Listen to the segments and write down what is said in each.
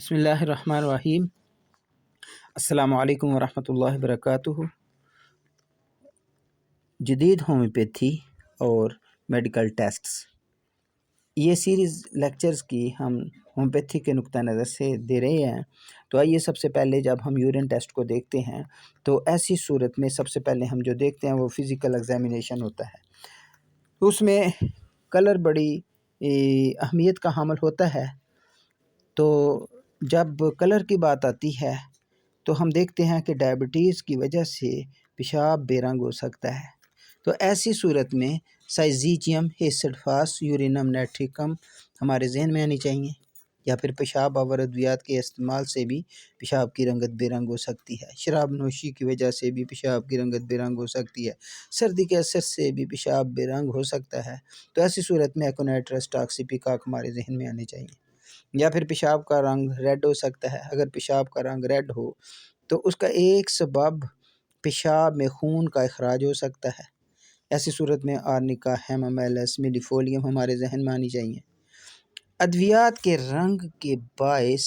بسم اللہ الرحمن الرحیم۔ السلام علیکم ورحمۃ اللہ وبرکاتہ۔ جدید ہومیوپیتھی اور میڈیکل ٹیسٹس، یہ سیریز لیکچرز کی ہم ہومیوپیتھی کے نقطہ نظر سے دے رہے ہیں۔ تو آئیے سب سے پہلے جب ہم یورین ٹیسٹ کو دیکھتے ہیں تو ایسی صورت میں سب سے پہلے ہم جو دیکھتے ہیں وہ فزیکل ایگزامینیشن ہوتا ہے۔ اس میں کلر بڑی اہمیت کا حامل ہوتا ہے۔ تو جب کلر کی بات آتی ہے تو ہم دیکھتے ہیں کہ ڈائبٹیز کی وجہ سے پیشاب بے رنگ ہو سکتا ہے۔ تو ایسی صورت میں سائزیجیم ہیسڈفاس یورینم نیٹریکم ہمارے ذہن میں آنی چاہیے، یا پھر پیشاب آور ادویات کے استعمال سے بھی پیشاب کی رنگت بے رنگ ہو سکتی ہے۔ شراب نوشی کی وجہ سے بھی پیشاب کی رنگت بے رنگ ہو سکتی ہے۔ سردی کے اثر سے بھی پیشاب بے رنگ ہو سکتا ہے۔ تو ایسی صورت میں ایکونائٹرس ٹاکسیپیکاک ہمارے ذہن میں آنی چاہیے۔ یا پھر پیشاب کا رنگ ریڈ ہو سکتا ہے۔ اگر پیشاب کا رنگ ریڈ ہو تو اس کا ایک سبب پیشاب میں خون کا اخراج ہو سکتا ہے۔ ایسی صورت میں آرنیکا، ہیمامیلس، میڈیفولیم ہمارے ذہن میں آنی چاہیے۔ ادویات کے رنگ کے باعث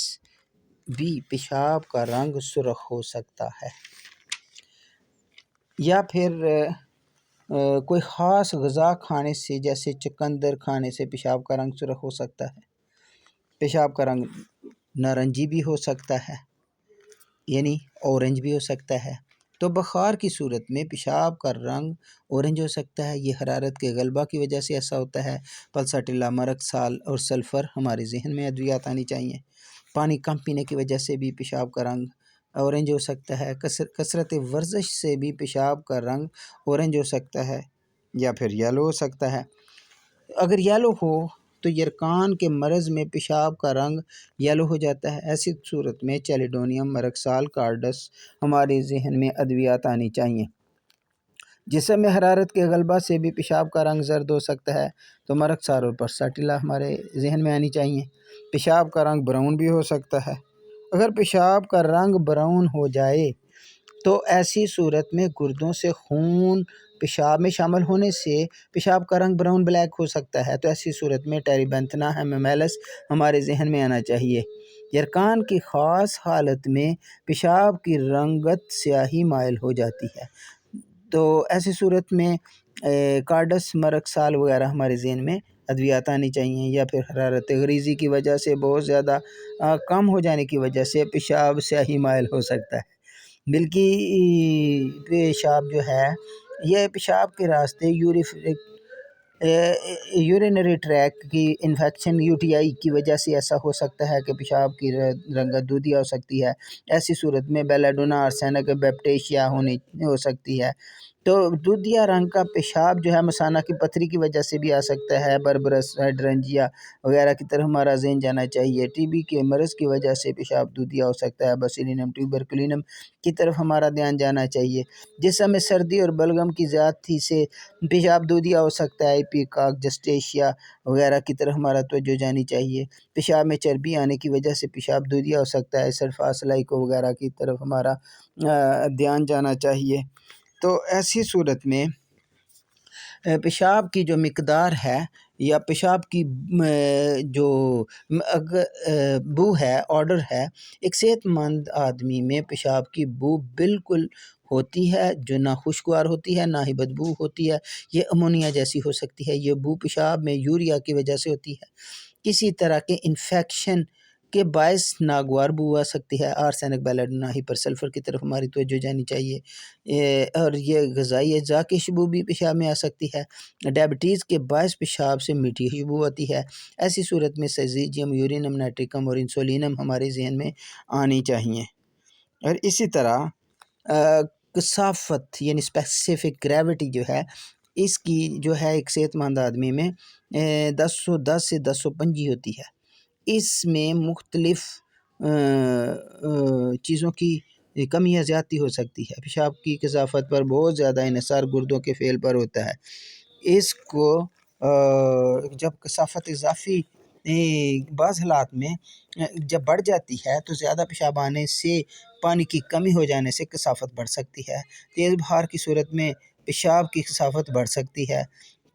بھی پیشاب کا رنگ سرخ ہو سکتا ہے، یا پھر کوئی خاص غذا کھانے سے، جیسے چقندر کھانے سے پیشاب کا رنگ سرخ ہو سکتا ہے۔ پیشاب کا رنگ نارنجی بھی ہو سکتا ہے، یعنی اورنج بھی ہو سکتا ہے۔ تو بخار کی صورت میں پیشاب کا رنگ اورنج ہو سکتا ہے، یہ حرارت کے غلبہ کی وجہ سے ایسا ہوتا ہے۔ پلساٹیلا، مرکسال اور سلفر ہمارے ذہن میں ادویات آنی چاہیے۔ پانی کم پینے کی وجہ سے بھی پیشاب کا رنگ اورنج ہو سکتا ہے۔ کثرت ورزش سے بھی پیشاب کا رنگ اورنج ہو سکتا ہے یا پھر یلو ہو سکتا ہے۔ اگر یلو ہو تو یرکان کے مرض میں پیشاب کا رنگ یلو ہو جاتا ہے۔ ایسی صورت میں چیلیڈونیم، مرکسال، کارڈس ہمارے ذہن میں ادویات آنی چاہیے۔ جسم میں حرارت کے غلبہ سے بھی پیشاب کا رنگ زرد ہو سکتا ہے، تو مرکسال اور پلساٹیلا ہمارے ذہن میں آنی چاہیے۔ پیشاب کا رنگ براؤن بھی ہو سکتا ہے۔ اگر پیشاب کا رنگ براؤن ہو جائے تو ایسی صورت میں گردوں سے خون پیشاب میں شامل ہونے سے پیشاب کا رنگ براؤن بلیک ہو سکتا ہے۔ تو ایسی صورت میں ٹیریبینتھنا، ہیمامیلس ہمارے ذہن میں آنا چاہیے۔ یرکان کی خاص حالت میں پیشاب کی رنگت سیاہی مائل ہو جاتی ہے، تو ایسی صورت میں کارڈس، مرکسال وغیرہ ہمارے ذہن میں ادویات آنی چاہیے۔ یا پھر حرارت غریزی کی وجہ سے بہت زیادہ کم ہو جانے کی وجہ سے پیشاب سیاہی مائل ہو سکتا ہے۔ ملکی پیشاب جو ہے یہ پیشاب کے راستے یورینری ٹریک کی انفیکشن UTI کی وجہ سے ایسا ہو سکتا ہے کہ پیشاب کی رنگت دودھیا ہو سکتی ہے۔ ایسی صورت میں بیلاڈونا، آرسینک، بیپٹیشیا ہو سکتی ہے۔ تو دودھیا رنگ کا پیشاب جو ہے مثانہ کی پتھری کی وجہ سے بھی آ سکتا ہے۔ بربرس، ہائیڈرنجیا وغیرہ کی طرف ہمارا ذہن جانا چاہیے۔ TB کے مرض کی وجہ سے پیشاب دودھیا ہو سکتا ہے۔ بسیلینم ٹیوبرکلینم کی طرف ہمارا دھیان جانا چاہیے۔ جسم میں سردی اور بلغم کی زیادتی سے پیشاب دودھیا ہو سکتا ہے۔ ایپیکاک، جسٹیشیا وغیرہ کی طرف ہمارا توجہ جانی چاہیے۔ پیشاب میں چربی آنے کی وجہ سے پیشاب دودھیا ہو سکتا ہے۔ سلفاس، لائکو وغیرہ کی طرف ہمارا دھیان جانا چاہیے۔ تو ایسی صورت میں پیشاب کی جو مقدار ہے یا پیشاب کی جو بو ہے، آرڈر ہے، ایک صحت مند آدمی میں پیشاب کی بو بالکل ہوتی ہے، جو نہ خوشگوار ہوتی ہے نہ ہی بدبو ہوتی ہے۔ یہ امونیا جیسی ہو سکتی ہے۔ یہ بو پیشاب میں یوریا کی وجہ سے ہوتی ہے۔ کسی طرح کے انفیکشن کے باعث ناگوار بو آ سکتی ہے۔ آرسینک، بیلاڈونا، ہائپر سلفر کی طرف ہماری توجہ جانی چاہیے۔ اور یہ غذائی اجزاء کی خوشبو بھی پیشاب میں آ سکتی ہے۔ ڈائبٹیز کے باعث پیشاب سے میٹھی خوشبو آتی ہے۔ ایسی صورت میں سائزیجیم، یورینم نیٹریکم اور انسولینم ہمارے ذہن میں آنی چاہیے۔ اور اسی طرح کثافت یعنی اسپیسیفک گریوٹی جو ہے، اس کی جو ہے ایک صحت مند آدمی میں 1010 سے 1025 ہوتی ہے۔ اس میں مختلف چیزوں کی کمی یا زیادتی ہو سکتی ہے۔ پیشاب کی کثافت پر بہت زیادہ انحصار گردوں کے فعل پر ہوتا ہے۔ اس کو جب کثافت اضافی بعض حالات میں جب بڑھ جاتی ہے تو زیادہ پیشاب آنے سے، پانی کی کمی ہو جانے سے کثافت بڑھ سکتی ہے۔ تیز بخار کی صورت میں پیشاب کی کثافت بڑھ سکتی ہے۔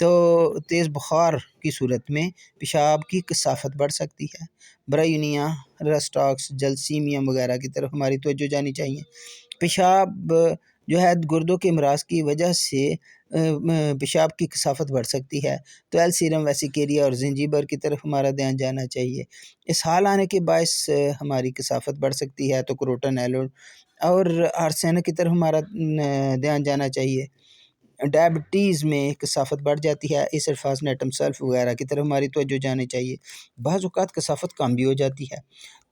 تو تیز بخار کی صورت میں پیشاب کی کثافت بڑھ سکتی ہے۔ برائیونیا، رسٹاکس، جلسیمیم وغیرہ کی طرف ہماری توجہ جانی چاہیے۔ پیشاب جو ہے گردوں کے امراض کی وجہ سے پیشاب کی کثافت بڑھ سکتی ہے، تو ایلسیرم ویسیکیریا اور زنجیبر کی طرف ہمارا دھیان جانا چاہیے۔ اس حال آنے کے باعث ہماری کثافت بڑھ سکتی ہے، تو کروٹن ایلوڈ اور آرسینک کی طرف ہمارا دھیان جانا چاہیے۔ ڈائبٹیز میں کثافت بڑھ جاتی ہے، ایسڈ فاسنیٹم سلف وغیرہ کی طرف ہماری توجہ جانی چاہیے۔ بعض اوقات کثافت کم بھی ہو جاتی ہے،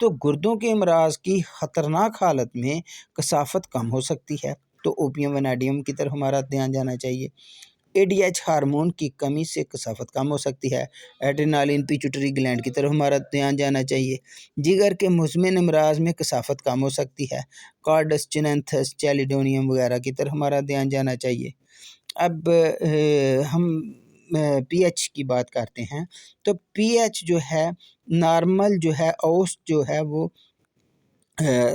تو گردوں کے امراض کی خطرناک حالت میں کثافت کم ہو سکتی ہے، تو اوپیم وناڈیم کی طرف ہمارا دھیان جانا چاہیے۔ اے ڈی ایچ ہارمون کی کمی سے کثافت کم ہو سکتی ہے، ایڈرینالین پیچوٹری گلینڈ کی طرف ہمارا دھیان جانا چاہیے۔ جگر کے مزمن امراض میں کثافت کم ہو سکتی ہے، کارڈس، چننتھس، چیلیڈونیم وغیرہ کی طرف ہمارا دھیان جانا چاہیے۔ اب ہم پی ایچ کی بات کرتے ہیں، تو پی ایچ جو ہے نارمل جو ہے اوسط جو ہے وہ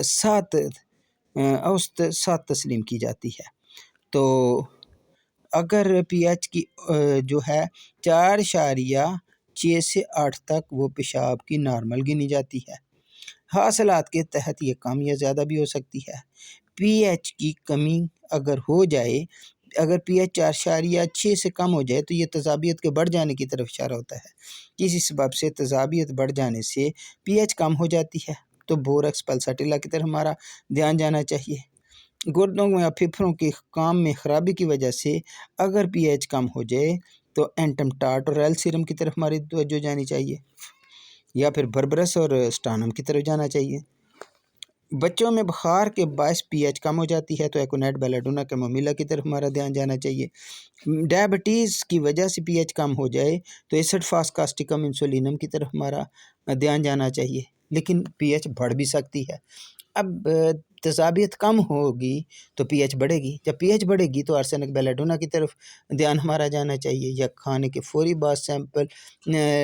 7 تسلیم کی جاتی ہے۔ تو اگر پی ایچ کی جو ہے 4.6 سے 8 تک وہ پیشاب کی نارمل گنی جاتی ہے۔ حاصلات کے تحت یہ کم یا زیادہ بھی ہو سکتی ہے۔ پی ایچ کی کمی اگر ہو جائے، اگر پی ایچ 4.6 سے کم ہو جائے تو یہ تیزابیت کے بڑھ جانے کی طرف اشارہ ہوتا ہے۔ کسی سبب سے تیزابیت بڑھ جانے سے پی ایچ کم ہو جاتی ہے، تو بورکس پلساٹیلا کی طرف ہمارا دھیان جانا چاہیے۔ گردوں یا پھیپھڑوں کے کام میں خرابی کی وجہ سے اگر پی ایچ کم ہو جائے تو اینٹم ٹاٹ اور ایلسیرم کی طرف ہماری توجہ جانی چاہیے، یا پھر بربرس اور سٹانم کی طرف جانا چاہیے۔ بچوں میں بخار کے باعث پی ایچ کم ہو جاتی ہے، تو ایکونیٹ بیلاڈونا کیمومیلا کی طرف ہمارا دھیان جانا چاہیے۔ ڈائبٹیز کی وجہ سے پی ایچ کم ہو جائے تو ایسڈ فاسکاسٹیکم انسولینم کی طرف ہمارا دھیان جانا چاہیے، لیکن پی ایچ بڑھ بھی سکتی ہے۔ اب تیزابیت کم ہوگی تو پی ایچ بڑھے گی، جب پی ایچ بڑھے گی تو آرسینک بیلاڈونا کی طرف دھیان ہمارا جانا چاہیے، یا کھانے کے فوری بعد سیمپل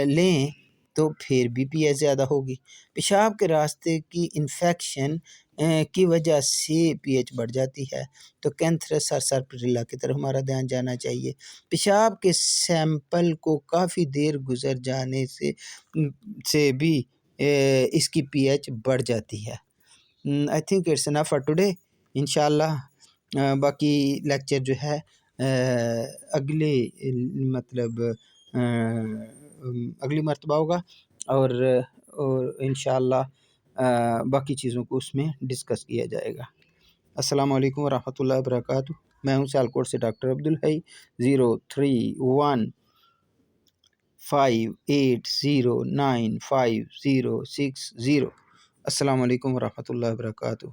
لیں تو پھر بھی پی ایچ زیادہ ہوگی۔ پیشاب کے راستے کی انفیکشن کی وجہ سے پی ایچ بڑھ جاتی ہے، تو کینتھرس اور سرپریلا کی طرف ہمارا دھیان جانا چاہیے۔ پیشاب کے سیمپل کو کافی دیر گزر جانے سے بھی اس کی پی ایچ بڑھ جاتی ہے۔ I think it's enough for today. انشاءاللہ باقی لیکچر جو ہے اگلے اگلی مرتبہ ہوگا، اور انشاءاللہ باقی چیزوں کو اس میں ڈسکس کیا جائے گا۔ السلام علیکم ورحمۃ اللہ وبرکاتہ۔ میں ہوں سیالکوٹ سے ڈاکٹر عبدالحی، 031580956060۔ السلام علیکم ورحمۃ اللہ وبرکاتہ۔